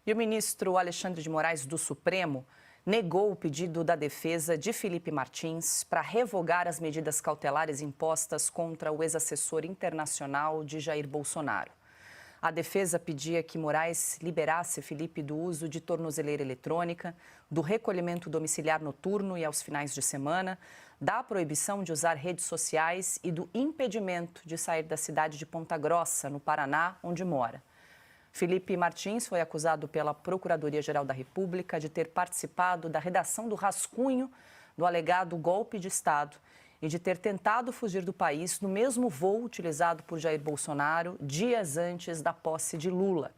E o ministro Alexandre de Moraes do Supremo negou o pedido da defesa de Felipe Martins para revogar as medidas cautelares impostas contra o ex-assessor internacional de Jair Bolsonaro. A defesa pedia que Moraes liberasse Felipe do uso de tornozeleira eletrônica, do recolhimento domiciliar noturno e aos finais de semana, da proibição de usar redes sociais e do impedimento de sair da cidade de Ponta Grossa, no Paraná, onde mora. Felipe Martins foi acusado pela Procuradoria-Geral da República de ter participado da redação do rascunho do alegado golpe de Estado e de ter tentado fugir do país no mesmo voo utilizado por Jair Bolsonaro dias antes da posse de Lula.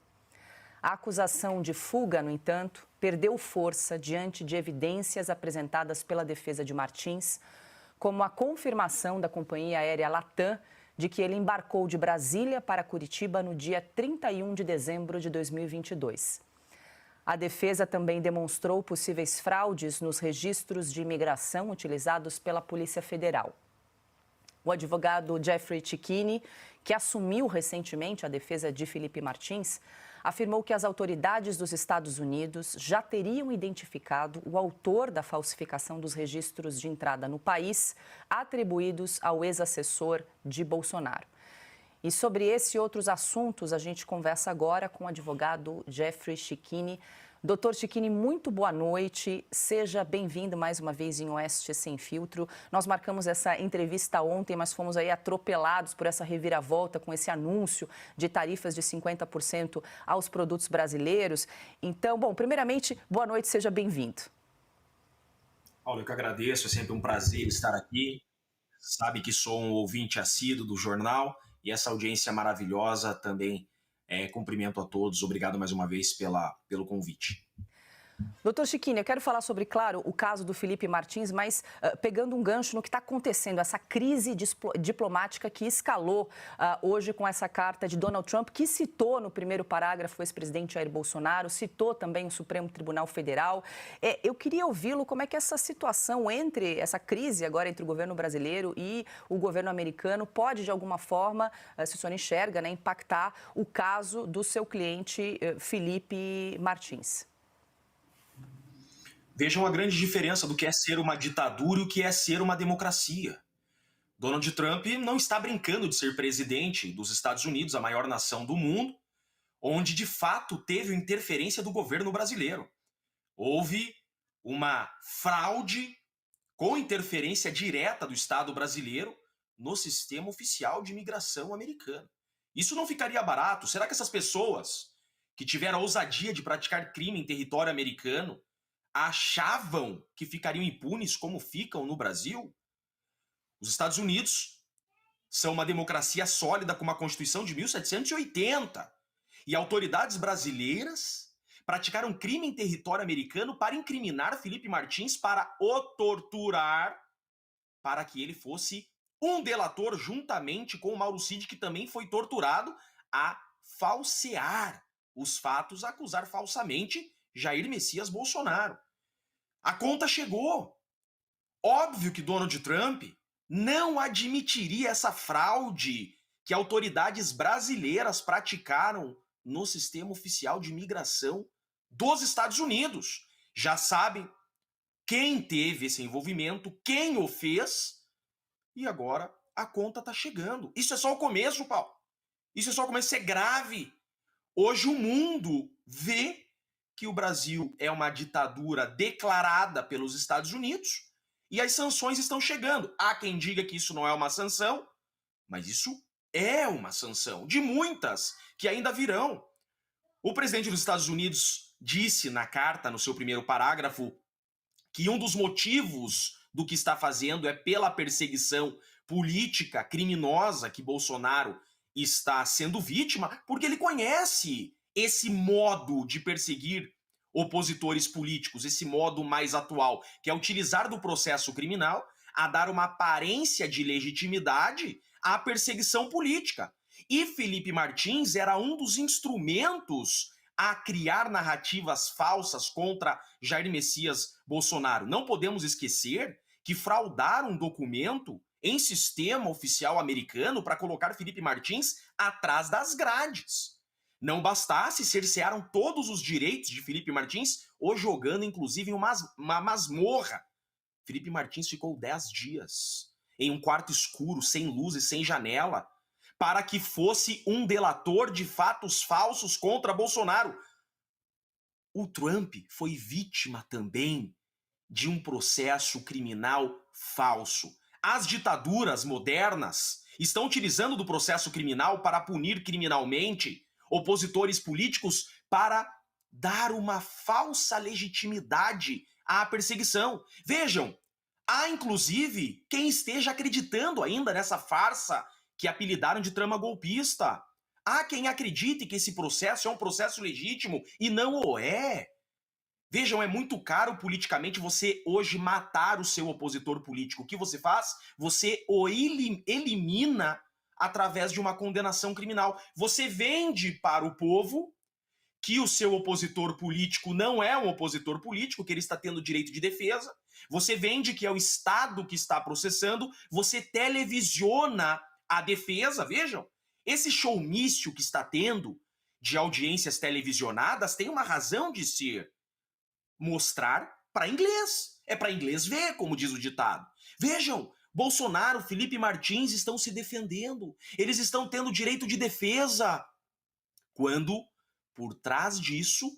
A acusação de fuga, no entanto, perdeu força diante de evidências apresentadas pela defesa de Martins, como a confirmação da companhia aérea Latam de que ele embarcou de Brasília para Curitiba no dia 31 de dezembro de 2022. A defesa também demonstrou possíveis fraudes nos registros de imigração utilizados pela Polícia Federal. O advogado Jeffrey Cicchini, que assumiu recentemente a defesa de Felipe Martins, afirmou que as autoridades dos Estados Unidos já teriam identificado o autor da falsificação dos registros de entrada no país, atribuídos ao ex-assessor de Bolsonaro. E sobre esse e outros assuntos, a gente conversa agora com o advogado Jeffrey Cicchini. Doutor Cicchini, muito boa noite. Seja bem-vindo mais uma vez em Oeste Sem Filtro. Nós marcamos essa entrevista ontem, mas fomos aí atropelados por essa reviravolta com esse anúncio de tarifas de 50% aos produtos brasileiros. Então, bom, primeiramente, boa noite, seja bem-vindo. Paulo, eu que agradeço, é sempre um prazer estar aqui. Sabe que sou um ouvinte assíduo do jornal e essa audiência maravilhosa também. Cumprimento a todos, obrigado mais uma vez pelo convite. Doutor Cicchini, eu quero falar sobre, claro, o caso do Felipe Martins, mas pegando um gancho no que está acontecendo, essa crise diplomática que escalou hoje com essa carta de Donald Trump, que citou no primeiro parágrafo o ex-presidente Jair Bolsonaro, citou também o Supremo Tribunal Federal. Eu queria ouvi-lo, como é que essa situação essa crise agora entre o governo brasileiro e o governo americano pode, de alguma forma, se o senhor enxerga, né, impactar o caso do seu cliente Felipe Martins? Vejam a grande diferença do que é ser uma ditadura e o que é ser uma democracia. Donald Trump não está brincando de ser presidente dos Estados Unidos, a maior nação do mundo, onde de fato teve interferência do governo brasileiro. Houve uma fraude com interferência direta do Estado brasileiro no sistema oficial de imigração americano. Isso não ficaria barato? Será que essas pessoas que tiveram a ousadia de praticar crime em território americano achavam que ficariam impunes como ficam no Brasil? Os Estados Unidos são uma democracia sólida com uma Constituição de 1780 e autoridades brasileiras praticaram crime em território americano para incriminar Felipe Martins, para o torturar, para que ele fosse um delator juntamente com o Mauro Cid, que também foi torturado, a falsear os fatos, a acusar falsamente Jair Messias Bolsonaro. A conta chegou. Óbvio que Donald Trump não admitiria essa fraude que autoridades brasileiras praticaram no sistema oficial de imigração dos Estados Unidos. Já sabem quem teve esse envolvimento, quem o fez, e agora a conta está chegando. Isso é só o começo, Paulo. Isso é só o começo, isso é grave. Hoje o mundo vê que o Brasil é uma ditadura declarada pelos Estados Unidos e as sanções estão chegando. Há quem diga que isso não é uma sanção, mas isso é uma sanção, de muitas que ainda virão. O presidente dos Estados Unidos disse na carta, no seu primeiro parágrafo, que um dos motivos do que está fazendo é pela perseguição política criminosa que Bolsonaro está sendo vítima, porque ele conhece esse modo de perseguir opositores políticos, esse modo mais atual, que é utilizar do processo criminal a dar uma aparência de legitimidade à perseguição política. E Felipe Martins era um dos instrumentos a criar narrativas falsas contra Jair Messias Bolsonaro. Não podemos esquecer que fraudaram um documento em sistema oficial americano para colocar Felipe Martins atrás das grades. Não bastasse, cercearam todos os direitos de Felipe Martins, o jogando inclusive em uma masmorra. Felipe Martins ficou 10 dias em um quarto escuro, sem luz e sem janela, para que fosse um delator de fatos falsos contra Bolsonaro. O Trump foi vítima também de um processo criminal falso. As ditaduras modernas estão utilizando do processo criminal para punir criminalmente opositores políticos, para dar uma falsa legitimidade à perseguição. Vejam, há inclusive quem esteja acreditando ainda nessa farsa que apelidaram de trama golpista. Há quem acredite que esse processo é um processo legítimo e não o é. Vejam, é muito caro politicamente você hoje matar o seu opositor político. O que você faz? Você o elimina através de uma condenação criminal. Você vende para o povo que o seu opositor político não é um opositor político, que ele está tendo direito de defesa. Você vende que é o Estado que está processando. Você televisiona a defesa. Vejam, esse showmício que está tendo de audiências televisionadas tem uma razão de ser. Mostrar para inglês. É para inglês ver, como diz o ditado. Vejam, Bolsonaro, Felipe Martins estão se defendendo. Eles estão tendo direito de defesa. Quando, por trás disso,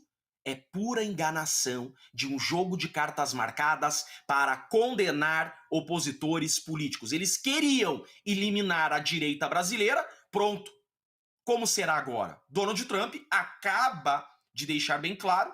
é pura enganação de um jogo de cartas marcadas para condenar opositores políticos. Eles queriam eliminar a direita brasileira. Pronto. Como será agora? Donald Trump acaba de deixar bem claro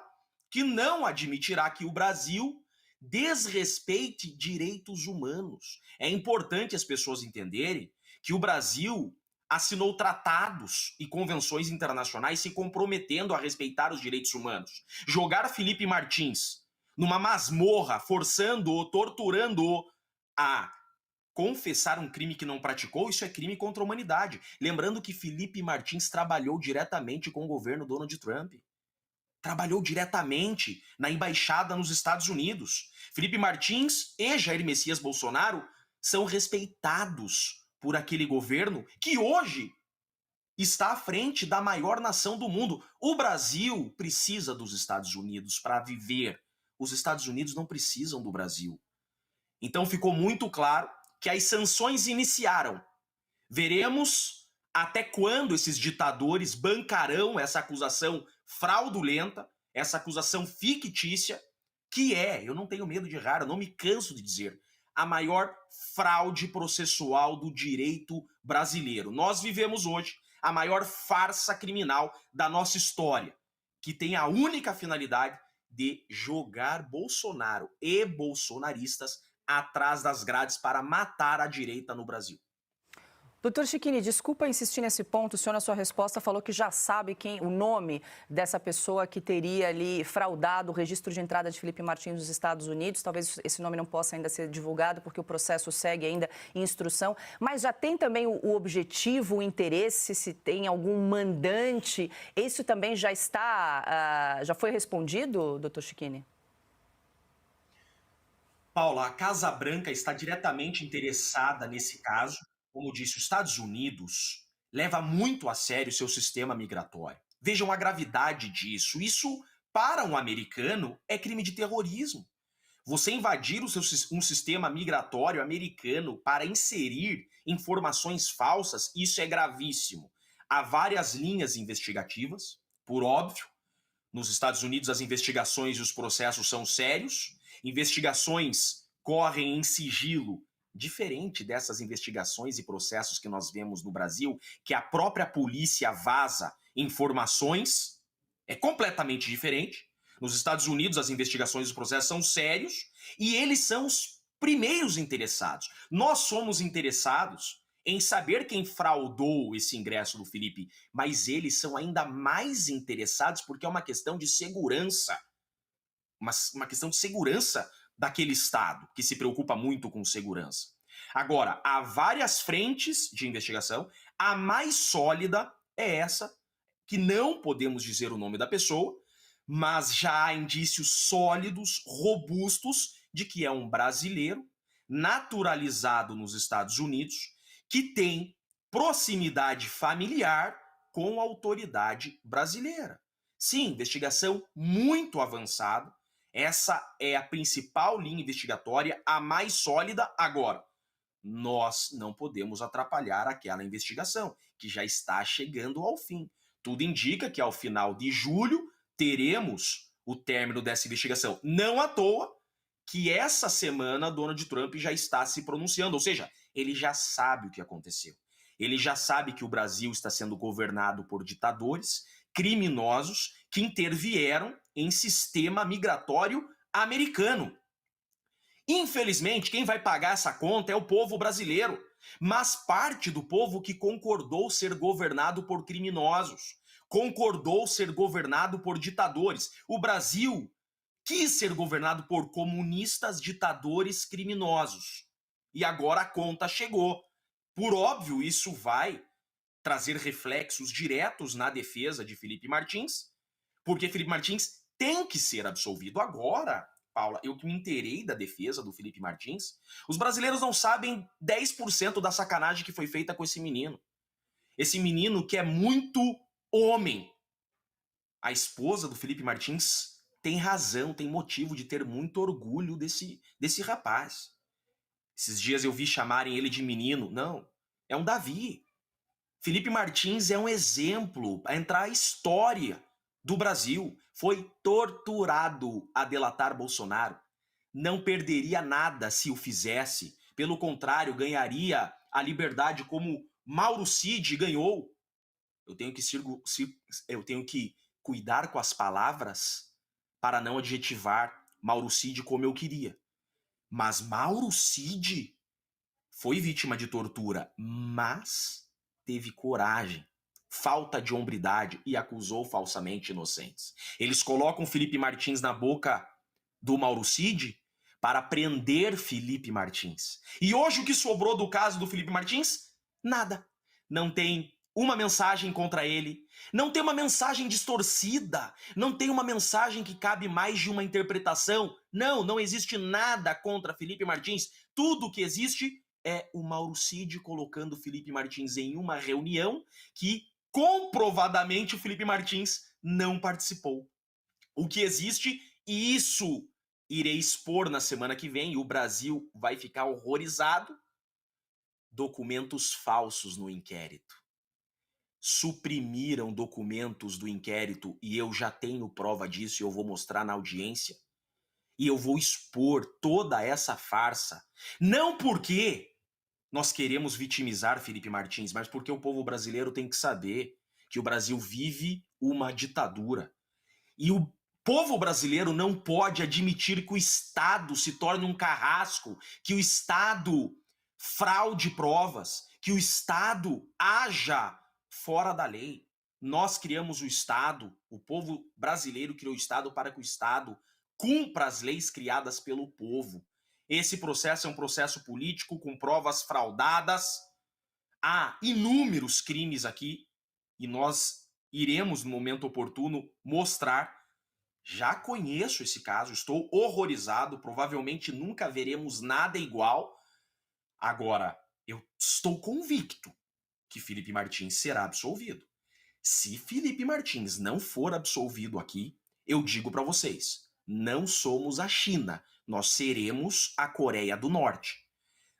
que não admitirá que o Brasil desrespeite direitos humanos. É importante as pessoas entenderem que o Brasil assinou tratados e convenções internacionais se comprometendo a respeitar os direitos humanos. Jogar Felipe Martins numa masmorra, forçando-o, torturando-o a confessar um crime que não praticou, isso é crime contra a humanidade. Lembrando que Felipe Martins trabalhou diretamente com o governo Donald Trump. Trabalhou diretamente na embaixada nos Estados Unidos. Felipe Martins e Jair Messias Bolsonaro são respeitados por aquele governo que hoje está à frente da maior nação do mundo. O Brasil precisa dos Estados Unidos para viver. Os Estados Unidos não precisam do Brasil. Então ficou muito claro que as sanções iniciaram. Veremos até quando esses ditadores bancarão essa acusação fraudulenta, essa acusação fictícia, que é, eu não tenho medo de errar, eu não me canso de dizer, a maior fraude processual do direito brasileiro. Nós vivemos hoje a maior farsa criminal da nossa história, que tem a única finalidade de jogar Bolsonaro e bolsonaristas atrás das grades para matar a direita no Brasil. Doutor Chiquini, desculpa insistir nesse ponto. O senhor, na sua resposta, falou que já sabe o nome dessa pessoa que teria ali fraudado o registro de entrada de Felipe Martins nos Estados Unidos. Talvez esse nome não possa ainda ser divulgado, porque o processo segue ainda em instrução. Mas já tem também o objetivo, o interesse, se tem algum mandante. Isso também já está, já foi respondido, doutor Chiquini? Paula, a Casa Branca está diretamente interessada nesse caso. Como disse, os Estados Unidos leva muito a sério seu sistema migratório. Vejam a gravidade disso. Isso, para um americano, é crime de terrorismo. Você invadir um sistema migratório americano para inserir informações falsas, isso é gravíssimo. Há várias linhas investigativas, por óbvio. Nos Estados Unidos, as investigações e os processos são sérios. Investigações correm em sigilo, diferente dessas investigações e processos que nós vemos no Brasil, que a própria polícia vaza informações, é completamente diferente. Nos Estados Unidos, as investigações e os processos são sérios e eles são os primeiros interessados. Nós somos interessados em saber quem fraudou esse ingresso do Felipe, mas eles são ainda mais interessados porque é uma questão de segurança. Uma questão de segurança daquele Estado, que se preocupa muito com segurança. Agora, há várias frentes de investigação. A mais sólida é essa, que não podemos dizer o nome da pessoa, mas já há indícios sólidos, robustos, de que é um brasileiro naturalizado nos Estados Unidos, que tem proximidade familiar com a autoridade brasileira. Sim, investigação muito avançada. Essa é a principal linha investigatória, a mais sólida. Agora, nós não podemos atrapalhar aquela investigação, que já está chegando ao fim. Tudo indica que ao final de julho teremos o término dessa investigação. Não à toa que essa semana Donald Trump já está se pronunciando, ou seja, ele já sabe o que aconteceu. Ele já sabe que o Brasil está sendo governado por ditadores, criminosos, que intervieram em sistema migratório americano. Infelizmente, quem vai pagar essa conta é o povo brasileiro, mas parte do povo que concordou ser governado por criminosos, concordou ser governado por ditadores. O Brasil quis ser governado por comunistas, ditadores, criminosos. E agora a conta chegou. Por óbvio, isso vai trazer reflexos diretos na defesa de Felipe Martins, porque Felipe Martins tem que ser absolvido agora. Paula, eu que me inteirei da defesa do Felipe Martins, os brasileiros não sabem 10% da sacanagem que foi feita com esse menino. Esse menino que é muito homem. A esposa do Felipe Martins tem razão, tem motivo de ter muito orgulho desse rapaz. Esses dias eu vi chamarem ele de menino. Não, é um Davi. Felipe Martins é um exemplo a entrar a história do Brasil. Foi torturado a delatar Bolsonaro. Não perderia nada se o fizesse. Pelo contrário, ganharia a liberdade como Mauro Cid ganhou. Eu tenho que cuidar com as palavras para não adjetivar Mauro Cid como eu queria. Mas Mauro Cid foi vítima de tortura, mas teve coragem, falta de hombridade e acusou falsamente inocentes. Eles colocam Felipe Martins na boca do Mauro Cid para prender Felipe Martins. E hoje o que sobrou do caso do Felipe Martins? Nada. Não tem uma mensagem contra ele, não tem uma mensagem distorcida, não tem uma mensagem que cabe mais de uma interpretação. Não, não existe nada contra Felipe Martins. Tudo que existe é o Mauro Cid colocando Felipe Martins em uma reunião que comprovadamente o Felipe Martins não participou. O que existe, e isso irei expor na semana que vem, e o Brasil vai ficar horrorizado, documentos falsos no inquérito. Suprimiram documentos do inquérito e eu já tenho prova disso e eu vou mostrar na audiência. E eu vou expor toda essa farsa. Não porque nós queremos vitimizar Felipe Martins, mas porque o povo brasileiro tem que saber que o Brasil vive uma ditadura. E o povo brasileiro não pode admitir que o Estado se torne um carrasco, que o Estado fraude provas, que o Estado haja fora da lei. Nós criamos o Estado, o povo brasileiro criou o Estado para que o Estado cumpra as leis criadas pelo povo. Esse processo é um processo político com provas fraudadas. Há inúmeros crimes aqui e nós iremos, no momento oportuno, mostrar. Já conheço esse caso, estou horrorizado, provavelmente nunca veremos nada igual. Agora, eu estou convicto que Felipe Martins será absolvido. Se Felipe Martins não for absolvido aqui, eu digo para vocês, não somos a China, nós seremos a Coreia do Norte.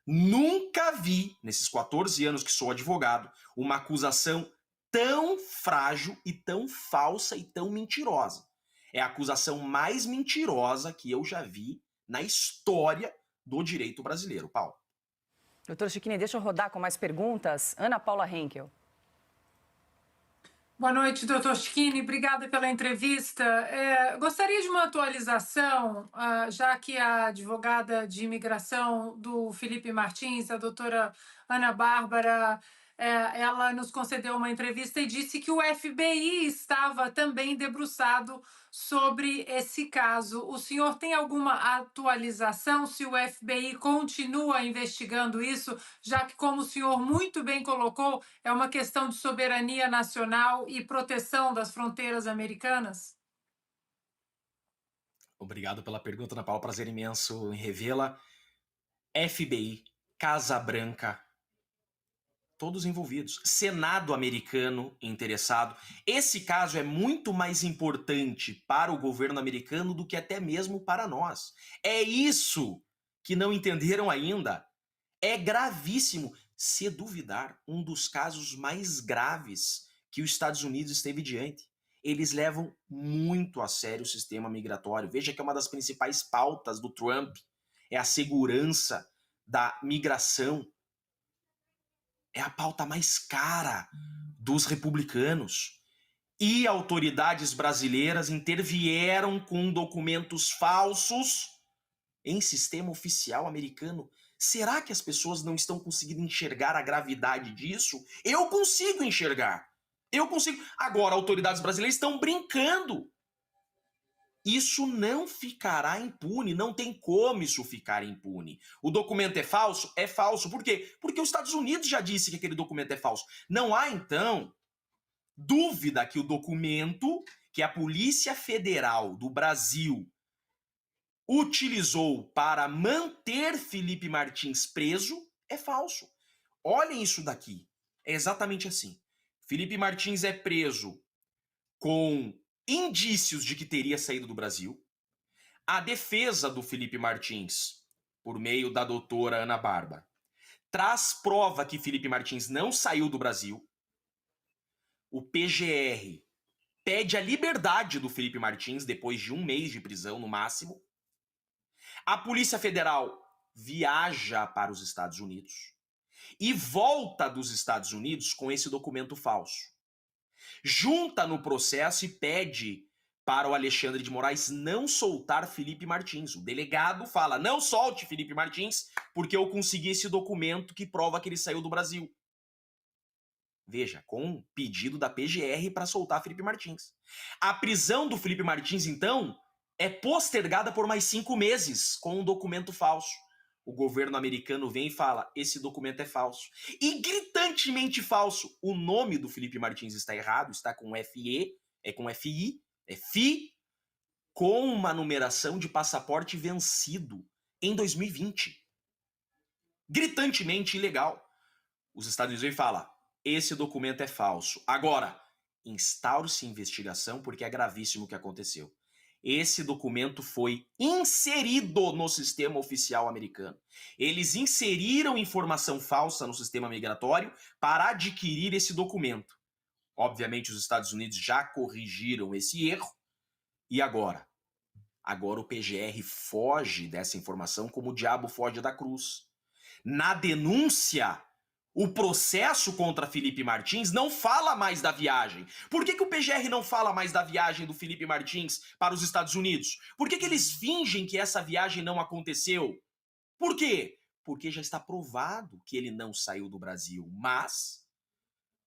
Nunca vi, nesses 14 anos que sou advogado, uma acusação tão frágil e tão falsa e tão mentirosa. É a acusação mais mentirosa que eu já vi na história do direito brasileiro, Paulo. Doutor Chiquini, deixa eu rodar com mais perguntas. Ana Paula Henkel. Boa noite, doutor Chiquini. Obrigada pela entrevista. Gostaria de uma atualização, já que a advogada de imigração do Felipe Martins, a doutora Ana Bárbara, ela nos concedeu uma entrevista e disse que o FBI estava também debruçado sobre esse caso. O senhor tem alguma atualização se o FBI continua investigando isso, já que, como o senhor muito bem colocou, é uma questão de soberania nacional e proteção das fronteiras americanas? Obrigado pela pergunta, Ana Paula. Prazer imenso em revê-la. FBI, Casa Branca, Todos envolvidos. Senado americano interessado. Esse caso é muito mais importante para o governo americano do que até mesmo para nós. É isso que não entenderam ainda. É gravíssimo. Se duvidar, um dos casos mais graves que os Estados Unidos esteve diante. Eles levam muito a sério o sistema migratório. Veja que é uma das principais pautas do Trump. É a segurança da migração. É a pauta mais cara dos republicanos. E autoridades brasileiras intervieram com documentos falsos em sistema oficial americano. Será que as pessoas não estão conseguindo enxergar a gravidade disso? Eu consigo enxergar. Eu consigo. Agora, autoridades brasileiras estão brincando. Isso não ficará impune, não tem como isso ficar impune. O documento é falso? É falso. Por quê? Porque os Estados Unidos já disse que aquele documento é falso. Não há, então, dúvida que o documento que a Polícia Federal do Brasil utilizou para manter Felipe Martins preso é falso. Olhem isso daqui. É exatamente assim. Felipe Martins é preso com indícios de que teria saído do Brasil. A defesa do Felipe Martins, por meio da doutora Ana Bárbara, traz prova que Felipe Martins não saiu do Brasil. O PGR pede a liberdade do Felipe Martins depois de 1 mês de prisão, no máximo. A Polícia Federal viaja para os Estados Unidos e volta dos Estados Unidos com esse documento falso. Junta no processo e pede para o Alexandre de Moraes não soltar Felipe Martins. O delegado fala, não solte Felipe Martins, porque eu consegui esse documento que prova que ele saiu do Brasil. Veja, com pedido da PGR para soltar Felipe Martins. A prisão do Felipe Martins, então, é postergada por mais 5 meses, com um documento falso. O governo americano vem e fala, esse documento é falso. E gritantemente falso. O nome do Felipe Martins está errado, está com FE, é com FI, é FI, com uma numeração de passaporte vencido em 2020. Gritantemente ilegal. Os Estados Unidos vem e fala, esse documento é falso. Agora, instaure-se investigação porque é gravíssimo o que aconteceu. Esse documento foi inserido no sistema oficial americano. Eles inseriram informação falsa no sistema migratório para adquirir esse documento. Obviamente, os Estados Unidos já corrigiram esse erro. E agora? Agora o PGR foge dessa informação como o diabo foge da cruz. Na denúncia, o processo contra Felipe Martins não fala mais da viagem. Por que o PGR não fala mais da viagem do Felipe Martins para os Estados Unidos? Por que eles fingem que essa viagem não aconteceu? Por quê? Porque já está provado que ele não saiu do Brasil. Mas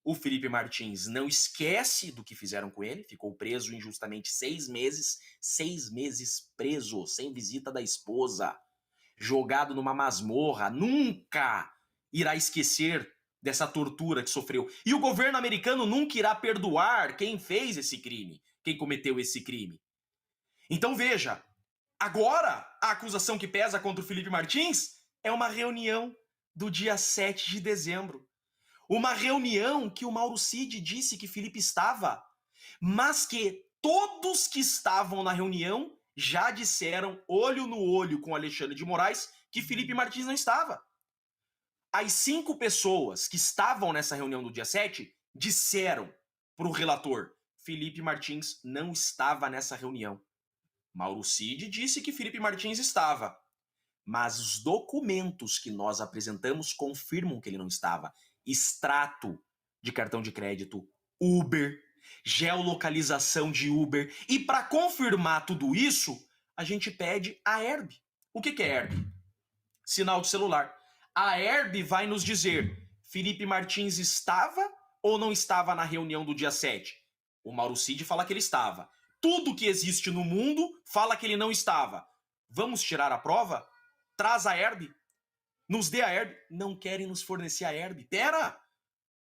o Felipe Martins não esquece do que fizeram com ele. Ficou preso injustamente 6 meses. 6 meses preso, sem visita da esposa. Jogado numa masmorra. Nunca irá esquecer dessa tortura que sofreu. E o governo americano nunca irá perdoar quem fez esse crime, quem cometeu esse crime. Então veja, agora a acusação que pesa contra o Felipe Martins é uma reunião do dia 7 de dezembro. Uma reunião que o Mauro Cid disse que Felipe estava, mas que todos que estavam na reunião já disseram, olho no olho com Alexandre de Moraes, que Felipe Martins não estava. As 5 pessoas que estavam nessa reunião do dia 7 disseram para o relator, Felipe Martins não estava nessa reunião. Mauro Cid disse que Felipe Martins estava. Mas os documentos que nós apresentamos confirmam que ele não estava. Extrato de cartão de crédito, Uber, geolocalização de Uber. E para confirmar tudo isso, a gente pede a Herb. O que é Herb? Sinal de celular. A Herb vai nos dizer, Felipe Martins estava ou não estava na reunião do dia 7? O Mauro Cid fala que ele estava. Tudo que existe no mundo fala que ele não estava. Vamos tirar a prova? Traz a Herb. Nos dê a Herb. Não querem nos fornecer a Herb. Pera!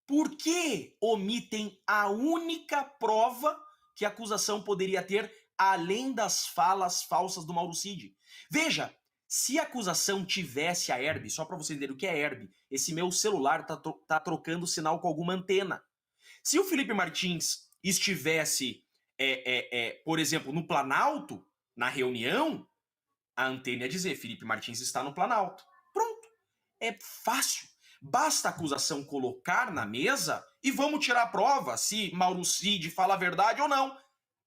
Por que omitem a única prova que a acusação poderia ter além das falas falsas do Mauro Cid? Veja, Se a acusação tivesse a herb, só para você entender o que é herb, esse meu celular tá trocando sinal com alguma antena. Se o Felipe Martins estivesse, por exemplo, no Planalto, na reunião, a antena ia dizer: Felipe Martins está no Planalto. Pronto. É fácil. Basta a acusação colocar na mesa e vamos tirar a prova se Mauro Cid fala a verdade ou não.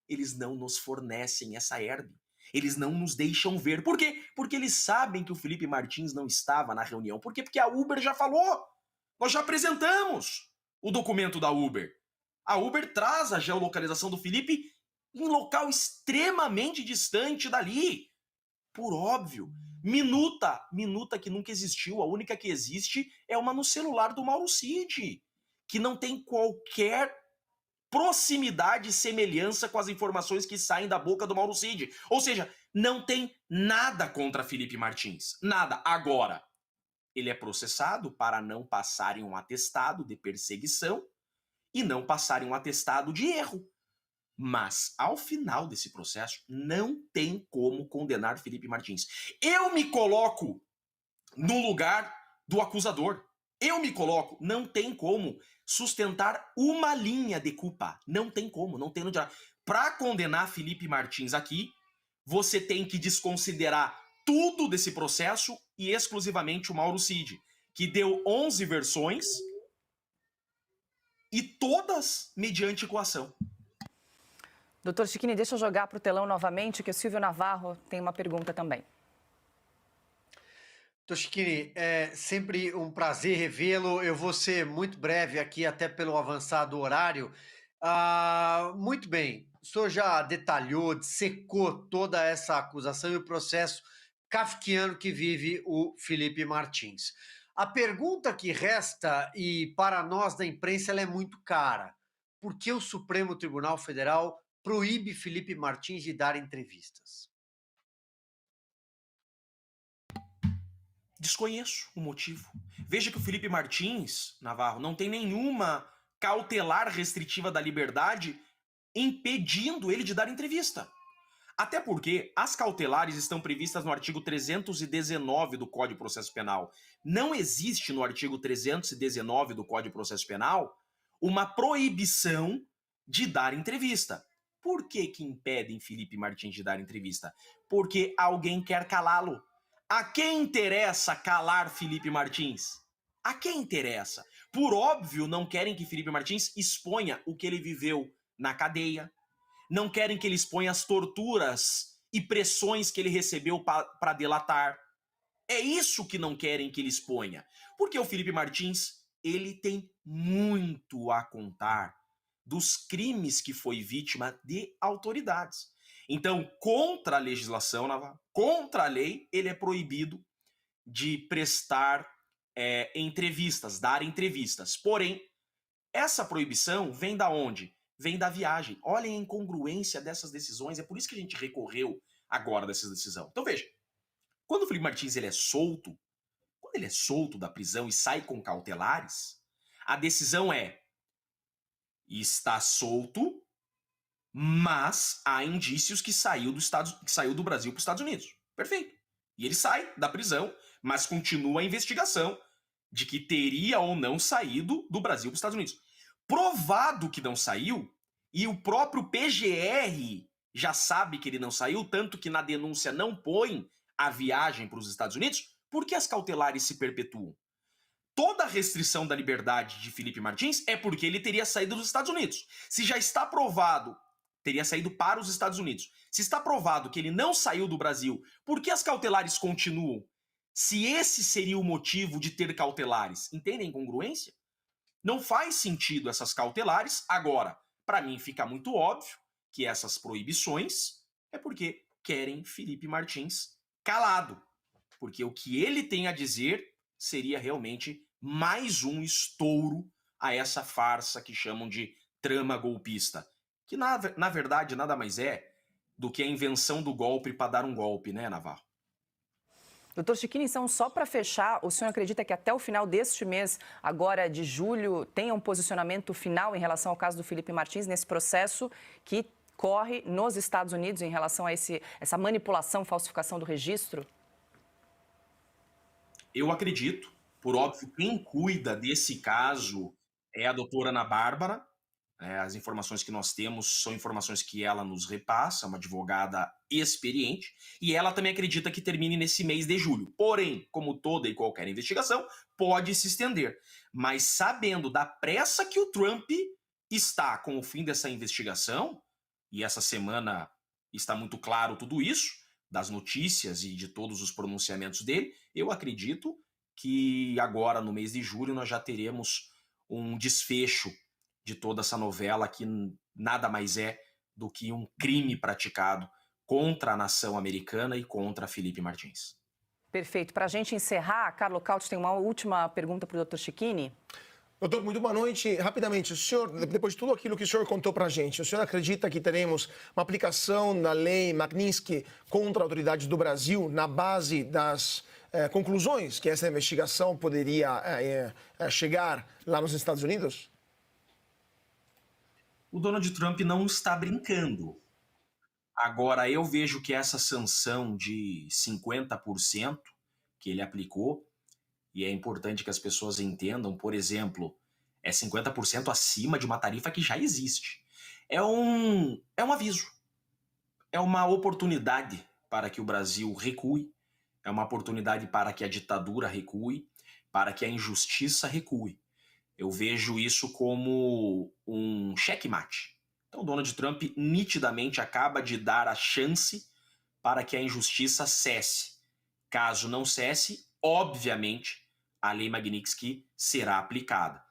Eles não nos fornecem essa herb. Eles não nos deixam ver. Por quê? Porque eles sabem que o Felipe Martins não estava na reunião. Por quê? Porque a Uber já falou. Nós já apresentamos o documento da Uber. A Uber traz a geolocalização do Felipe em local extremamente distante dali. Por óbvio. Minuta que nunca existiu. A única que existe é uma no celular do Mauro Cid, que não tem qualquer proximidade e semelhança com as informações que saem da boca do Mauro Cid. Ou seja, não tem nada contra Felipe Martins. Nada. Agora, ele é processado para não passarem um atestado de perseguição e não passarem um atestado de erro. Mas, ao final desse processo, não tem como condenar Felipe Martins. Eu me coloco no lugar do acusador. Eu me coloco. Não tem como sustentar uma linha de culpa. Não tem como. Não tem onde. Para condenar Felipe Martins aqui, você tem que desconsiderar tudo desse processo e exclusivamente o Mauro Cid, que deu 11 versões e todas mediante coação. Doutor Chiquini, deixa eu jogar para o telão novamente, que o Silvio Navarro tem uma pergunta também. Doutor Chiquini, é sempre um prazer revê-lo. Eu vou ser muito breve aqui, até pelo avançado horário. Muito bem, o senhor já detalhou, dissecou toda essa acusação e o processo kafkiano que vive o Felipe Martins. A pergunta que resta, e para nós da imprensa ela é muito cara: por que o Supremo Tribunal Federal proíbe Felipe Martins de dar entrevistas? Desconheço o motivo. Veja que o Felipe Martins, Navarro, não tem nenhuma cautelar restritiva da liberdade impedindo ele de dar entrevista. Até porque as cautelares estão previstas no artigo 319 do Código de Processo Penal. Não existe no artigo 319 do Código de Processo Penal uma proibição de dar entrevista. Por que impedem Felipe Martins de dar entrevista? Porque alguém quer calá-lo. A quem interessa calar Felipe Martins? A quem interessa? Por óbvio, não querem que Felipe Martins exponha o que ele viveu na cadeia. Não querem que ele exponha as torturas e pressões que ele recebeu para delatar. É isso que não querem que ele exponha. Porque o Felipe Martins, ele tem muito a contar dos crimes que foi vítima de autoridades. Então, contra a legislação, contra a lei, ele é proibido de prestar entrevistas, dar entrevistas. Porém, essa proibição vem da onde? Vem da viagem. Olhem a incongruência dessas decisões, é por isso que a gente recorreu agora dessa decisão. Então veja, quando o Felipe Martins ele é solto, quando ele é solto da prisão e sai com cautelares, a decisão é: está solto, mas há indícios que saiu do Brasil para os Estados Unidos. Perfeito. E ele sai da prisão, mas continua a investigação de que teria ou não saído do Brasil para os Estados Unidos. Provado que não saiu, e o próprio PGR já sabe que ele não saiu, tanto que na denúncia não põe a viagem para os Estados Unidos, por que as cautelares se perpetuam? Toda a restrição da liberdade de Felipe Martins é porque ele teria saído dos Estados Unidos. Se já está provado, teria saído para os Estados Unidos. Se está provado que ele não saiu do Brasil, por que as cautelares continuam? Se esse seria o motivo de ter cautelares, entendem a incongruência? Não faz sentido essas cautelares. Agora, para mim fica muito óbvio que essas proibições é porque querem Felipe Martins calado. Porque o que ele tem a dizer seria realmente mais um estouro a essa farsa que chamam de trama golpista. Que na verdade nada mais é do que a invenção do golpe para dar um golpe, né, Navarro? Doutor Chiquini, então, só para fechar, o senhor acredita que até o final deste mês, agora de julho, tenha um posicionamento final em relação ao caso do Felipe Martins, nesse processo que corre nos Estados Unidos em relação a essa manipulação, falsificação do registro? Eu acredito, por óbvio, quem cuida desse caso é a doutora Ana Bárbara. As informações que nós temos são informações que ela nos repassa, uma advogada experiente, e ela também acredita que termine nesse mês de julho. Porém, como toda e qualquer investigação, pode se estender. Mas sabendo da pressa que o Trump está com o fim dessa investigação, e essa semana está muito claro tudo isso, das notícias e de todos os pronunciamentos dele, eu acredito que agora, no mês de julho, nós já teremos um desfecho de toda essa novela que nada mais é do que um crime praticado contra a nação americana e contra Felipe Martins. Perfeito. Para a gente encerrar, Carlo Cauti tem uma última pergunta para o Dr. Cecchini. Doutor, muito boa noite. Rapidamente, o senhor, depois de tudo aquilo que o senhor contou para a gente, o senhor acredita que teremos uma aplicação da lei Magnitsky contra autoridades do Brasil na base das conclusões que essa investigação poderia chegar lá nos Estados Unidos? O Donald Trump não está brincando. Agora, eu vejo que essa sanção de 50% que ele aplicou, e é importante que as pessoas entendam, por exemplo, é 50% acima de uma tarifa que já existe. É um aviso, é uma oportunidade para que o Brasil recue, é uma oportunidade para que a ditadura recue, para que a injustiça recue. Eu vejo isso como um checkmate. Então, Donald Trump nitidamente acaba de dar a chance para que a injustiça cesse. Caso não cesse, obviamente, a lei Magnitsky será aplicada.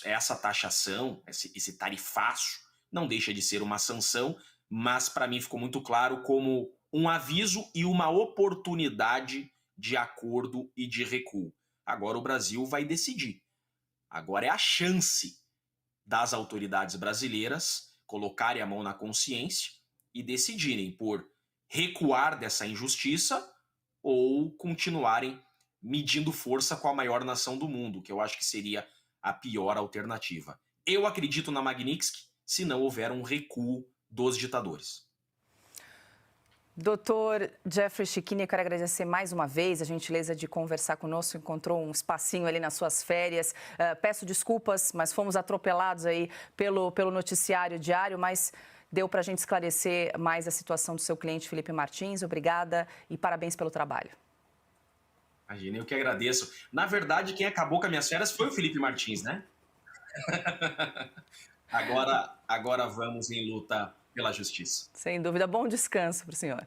Essa taxação, esse tarifaço, não deixa de ser uma sanção, mas para mim ficou muito claro como um aviso e uma oportunidade de acordo e de recuo. Agora o Brasil vai decidir. Agora é a chance das autoridades brasileiras colocarem a mão na consciência e decidirem por recuar dessa injustiça ou continuarem medindo força com a maior nação do mundo, que eu acho que seria a pior alternativa. Eu acredito na Magnitsky se não houver um recuo dos ditadores. Doutor Jeffrey Cecchini, eu quero agradecer mais uma vez a gentileza de conversar conosco, encontrou um espacinho ali nas suas férias. Peço desculpas, mas fomos atropelados aí pelo noticiário diário, mas deu para a gente esclarecer mais a situação do seu cliente Felipe Martins. Obrigada e parabéns pelo trabalho. Imagina, eu que agradeço. Na verdade, quem acabou com as minhas férias foi o Felipe Martins, né? Agora vamos em luta pela justiça. Sem dúvida, bom descanso para o senhor.